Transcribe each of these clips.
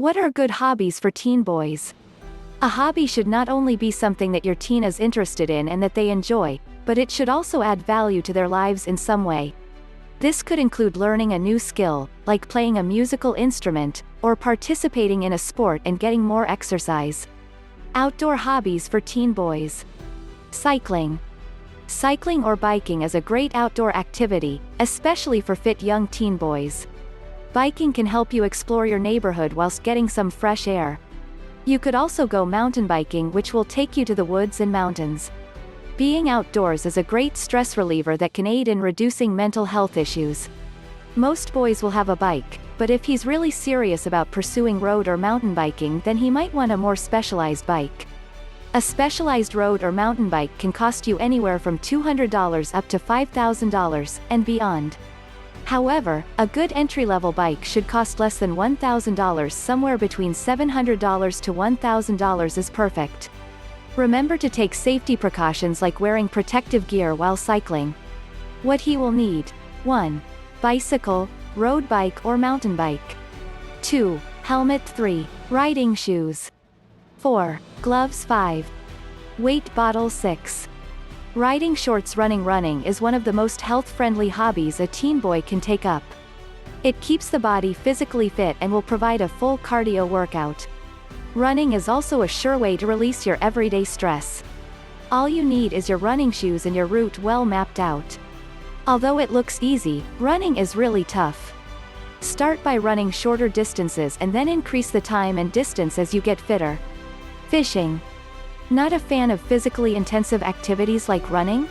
What are good hobbies for teen boys? A hobby should not only be something that your teen is interested in and that they enjoy, but it should also add value to their lives in some way. This could include learning a new skill, like playing a musical instrument, or participating in a sport and getting more exercise. Outdoor hobbies for teen boys. Cycling. Cycling or biking is a great outdoor activity, especially for fit young teen boys. Biking can help you explore your neighborhood whilst getting some fresh air. You could also go mountain biking, which will take you to the woods and mountains. Being outdoors is a great stress reliever that can aid in reducing mental health issues. Most boys will have a bike, but if he's really serious about pursuing road or mountain biking, then he might want a more specialized bike. A specialized road or mountain bike can cost you anywhere from $200 up to $5,000, and beyond. However, a good entry-level bike should cost less than $1,000. Somewhere between $700 to $1,000 is perfect. Remember to take safety precautions like wearing protective gear while cycling. What he will need: 1. Bicycle, road bike or mountain bike. 2. Helmet. 3. Riding shoes. 4. Gloves. 5. Weight bottle. 6. Riding shorts. Running is one of the most health-friendly hobbies a teen boy can take up. It keeps the body physically fit and will provide a full cardio workout. Running is also a sure way to release your everyday stress. All you need is your running shoes and your route well mapped out. Although it looks easy, running is really tough. Start by running shorter distances and then increase the time and distance as you get fitter. Fishing. Not a fan of physically intensive activities like running?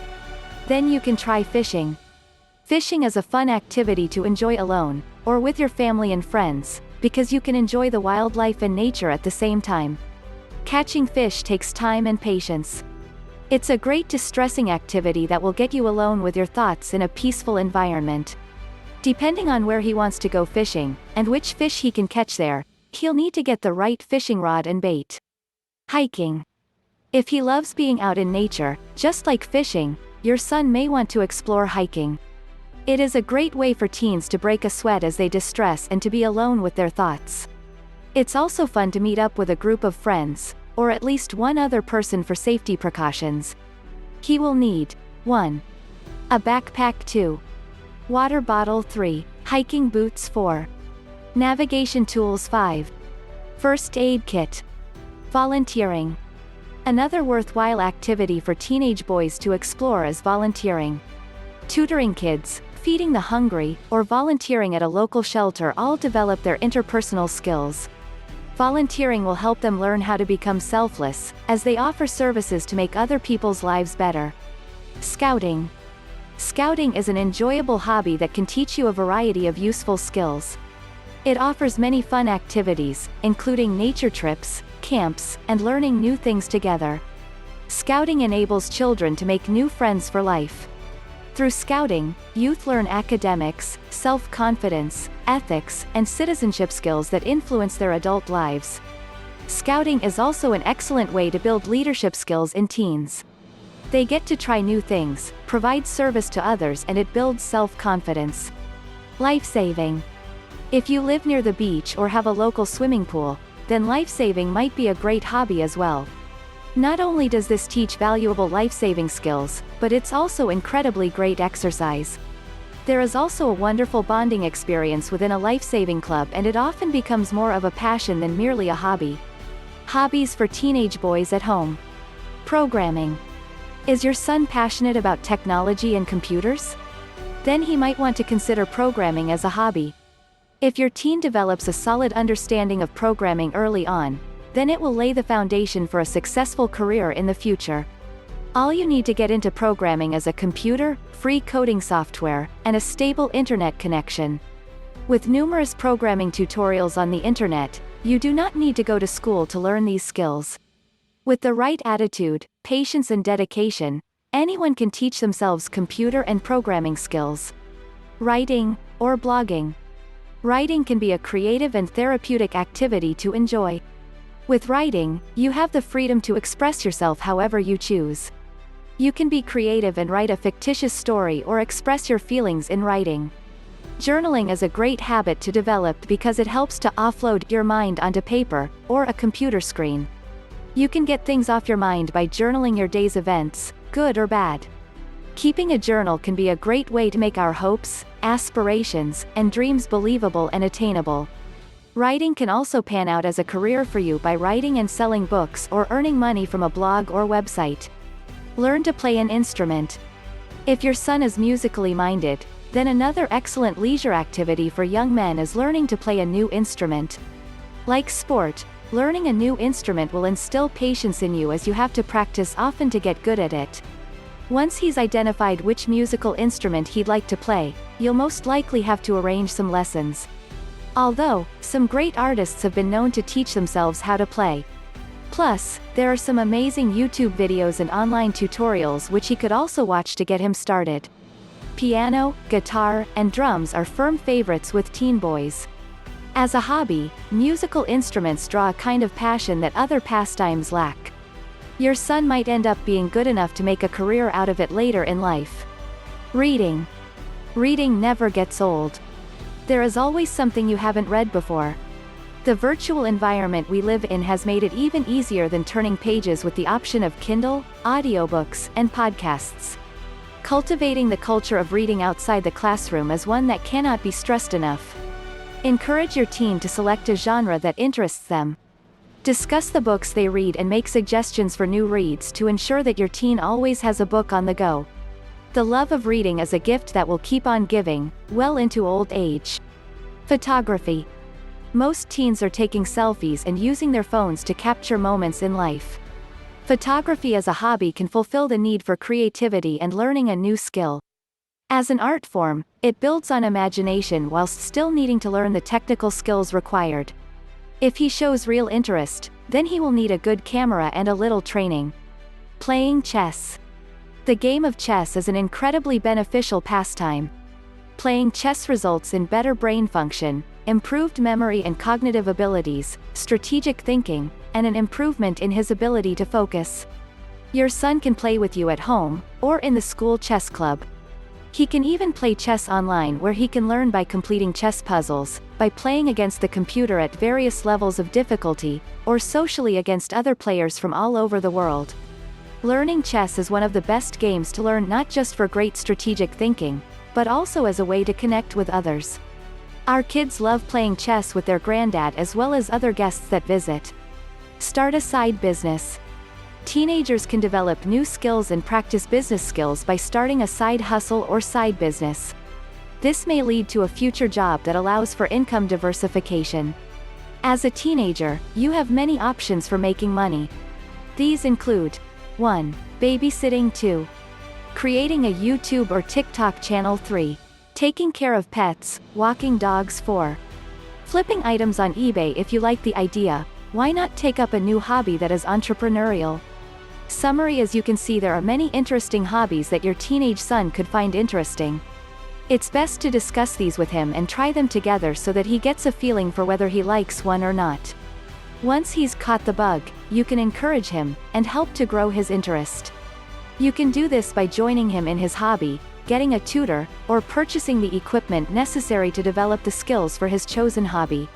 Then you can try fishing. Fishing is a fun activity to enjoy alone, or with your family and friends, because you can enjoy the wildlife and nature at the same time. Catching fish takes time and patience. It's a great distressing activity that will get you alone with your thoughts in a peaceful environment. Depending on where he wants to go fishing, and which fish he can catch there, he'll need to get the right fishing rod and bait. Hiking. If he loves being out in nature, just like fishing, your son may want to explore hiking. It is a great way for teens to break a sweat as they distress and to be alone with their thoughts. It's also fun to meet up with a group of friends, or at least one other person for safety precautions. He will need: 1. A backpack. 2. Water bottle. 3. Hiking boots. 4. Navigation tools. 5. First aid kit. Volunteering. Another worthwhile activity for teenage boys to explore is volunteering. Tutoring kids, feeding the hungry, or volunteering at a local shelter all develop their interpersonal skills. Volunteering will help them learn how to become selfless, as they offer services to make other people's lives better. Scouting. Scouting is an enjoyable hobby that can teach you a variety of useful skills. It offers many fun activities, including nature trips, camps, and learning new things together. Scouting enables children to make new friends for life. Through scouting, youth learn academics, self-confidence, ethics, and citizenship skills that influence their adult lives. Scouting is also an excellent way to build leadership skills in teens. They get to try new things, provide service to others, and it builds self-confidence. Life-saving. If you live near the beach or have a local swimming pool, then life-saving might be a great hobby as well. Not only does this teach valuable life-saving skills, but it's also incredibly great exercise. There is also a wonderful bonding experience within a life-saving club, and it often becomes more of a passion than merely a hobby. Hobbies for teenage boys at home. Programming. Is your son passionate about technology and computers? Then he might want to consider programming as a hobby. If your teen develops a solid understanding of programming early on, then it will lay the foundation for a successful career in the future. All you need to get into programming is a computer, free coding software, and a stable internet connection. With numerous programming tutorials on the internet, you do not need to go to school to learn these skills. With the right attitude, patience, and dedication, anyone can teach themselves computer and programming skills. Writing, or blogging. Writing can be a creative and therapeutic activity to enjoy. With writing, you have the freedom to express yourself however you choose. You can be creative and write a fictitious story or express your feelings in writing. Journaling is a great habit to develop because it helps to offload your mind onto paper, or a computer screen. You can get things off your mind by journaling your day's events, good or bad. Keeping a journal can be a great way to make our hopes, aspirations, and dreams believable and attainable. Writing can also pan out as a career for you by writing and selling books or earning money from a blog or website. Learn to play an instrument. If your son is musically minded, then another excellent leisure activity for young men is learning to play a new instrument. Like sport, learning a new instrument will instill patience in you as you have to practice often to get good at it. Once he's identified which musical instrument he'd like to play, you'll most likely have to arrange some lessons. Although, some great artists have been known to teach themselves how to play. Plus, there are some amazing YouTube videos and online tutorials which he could also watch to get him started. Piano, guitar, and drums are firm favorites with teen boys. As a hobby, musical instruments draw a kind of passion that other pastimes lack. Your son might end up being good enough to make a career out of it later in life. Reading. Reading never gets old. There is always something you haven't read before. The virtual environment we live in has made it even easier than turning pages with the option of Kindle, audiobooks, and podcasts. Cultivating the culture of reading outside the classroom is one that cannot be stressed enough. Encourage your teen to select a genre that interests them. Discuss the books they read and make suggestions for new reads to ensure that your teen always has a book on the go. The love of reading is a gift that will keep on giving, well into old age. Photography. Most teens are taking selfies and using their phones to capture moments in life. Photography as a hobby can fulfill the need for creativity and learning a new skill. As an art form, it builds on imagination whilst still needing to learn the technical skills required. If he shows real interest, then he will need a good camera and a little training. Playing chess. The game of chess is an incredibly beneficial pastime. Playing chess results in better brain function, improved memory and cognitive abilities, strategic thinking, and an improvement in his ability to focus. Your son can play with you at home, or in the school chess club. He can even play chess online where he can learn by completing chess puzzles, by playing against the computer at various levels of difficulty, or socially against other players from all over the world. Learning chess is one of the best games to learn not just for great strategic thinking, but also as a way to connect with others. Our kids love playing chess with their granddad as well as other guests that visit. Start a side business. Teenagers can develop new skills and practice business skills by starting a side hustle or side business. This may lead to a future job that allows for income diversification. As a teenager, you have many options for making money. These include 1. Babysitting. 2. Creating a YouTube or TikTok channel. 3. Taking care of pets, walking dogs. 4. Flipping items on eBay. If you like the idea, why not take up a new hobby that is entrepreneurial? Summary: as you can see, there are many interesting hobbies that your teenage son could find interesting. It's best to discuss these with him and try them together so that he gets a feeling for whether he likes one or not. Once he's caught the bug, you can encourage him, and help to grow his interest. You can do this by joining him in his hobby, getting a tutor, or purchasing the equipment necessary to develop the skills for his chosen hobby.